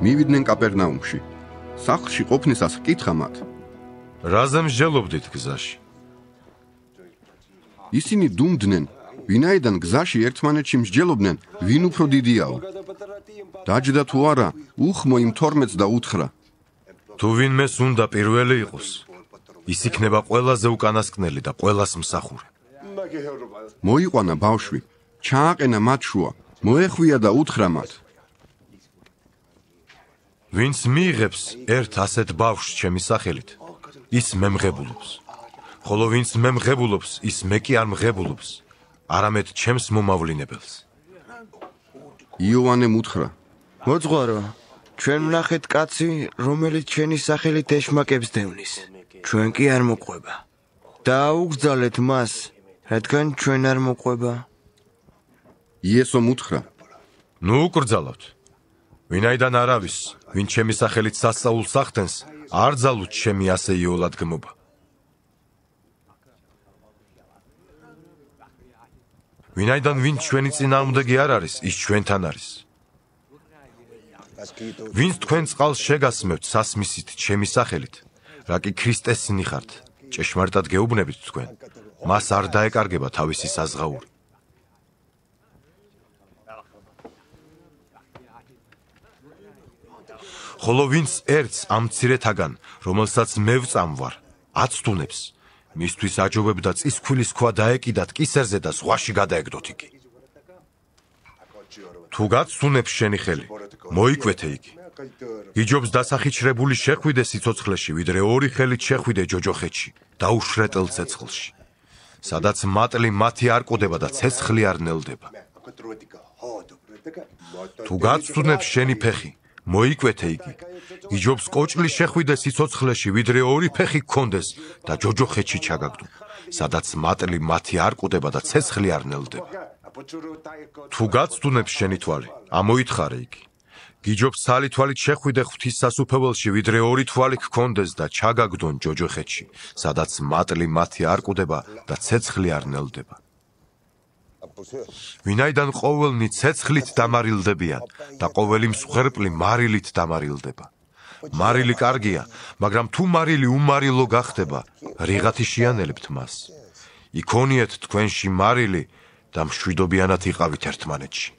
მივიდნენ კაპერნაუმში. სახლში ყოფნისას ჰკითხა მათ. რაზე მსჯელობდით გზაში? ისინი დუმდნენ, ვინაიდან გზაში ერთმანეთში მსჯელობდნენ, ვინ უფრო დიდიაო. დაჯდა თუ არა, უხმო იმ 12-ს და უთხრა. თუ ვინმეს უნდა პირველი იყოს, ის იქნება ყველაზე უკანასკნელი და ყველას მსახური. მოიყვანა ბავშვი, ჩააყენა მათ შუა, მოეხვია და უთხრა მათ. ვინც მიიღებს ერთ ასეთ ბავშვს ჩემი სახელით, ის მემღებულობს. ხოლო ვინც მემღებულობს, ის მე კი არ მღებულობს, არამედ ჩემს მომავლინებელს. იოანემ უთხრა. მოძღვარო, ჩვენ ვნახეთ კაცი, რომელიც ჩვენი სახელით ეშმაკებს დევნის. ჩვენ კი არ მოყვება. დააუგზავნეთ მას, რადგან ჩვენ არ მოყვება. იესომ უთხრა. ნუ უკრძალავთ. ვინაიდან არავის, ვინ ჩემი სახელით სასწაულს ახდენს, არ ძალუთ ჩემი ასე იოლადგმობა. ვინაიდან ვინ ჩვენი წინააღმდეგი არ არის, ის ჩვენთან არის. ვინც თქვენ წყალს შეგასმევთ სასმისით ჩემი სახელით, რა კი ქრისტესნი ხართ, ჭეშმარიტად გეუბნებით თქვენ, მას არ დაეკარგება თავისი საზღაური. ხოლო ვინც ერთს ამ მცირეთაგან, რომელსაც მე ვწამვარ, აცდუნებს, მისთვის აჯობებდა წისქვილის ქვა დაეკიდათ კისერზე და ზღვაში გადაეგდოთ იგი. თუ გაცდუნებს შენი ხელი, მოიკვეთე იგი. იგჯობს დასახიჩრებული შეხვიდე სიცოცხლეში, ვიდრე ორი ხელით შეხვიდე ჯოჯოხეთში და უშრეტელ ცეცხლში, სადაც მატლი მათი არ კვდება და ცეცხლი არ ნელდება. თუ გაცდუნებს შენი ფეხი, მოიკვეთე იგი. იგჯობს კოჭლი შეხვიდე სიცოცხლეში, ვიდრე ორი ფეხი გქონდეს და ჯოჯოხეთში ჩაგაგდო, სადაც მატლი მათი არ კვდება და ცეცხლი არ ნელდება. თუ გაცდუნებს შენი თვალი, ამოითხარე იგი. გიჯობს ცალი თვალით შეხვიდე ღვთის სასუფეველში, ვიდრე ორი თვალი გქონდეს და ჩაგაგდონ ჯოჯოხეთში, სადაც მატლი მათი არ კვდება და ცეცხლი არ ნელდება. ვინაიდან ყოველნი ცეცხლით დამარილდებიან და ყოველი მსხვერპლი მარილით დამარილდება. მარილი კარგია, მაგრამ თუ მარილი უმარილო გახდება, რიღათი შეანელებთ მას. იქონიეთ თქვენში მარილი და მშვიდობიანად იყავით ერთმანეთში.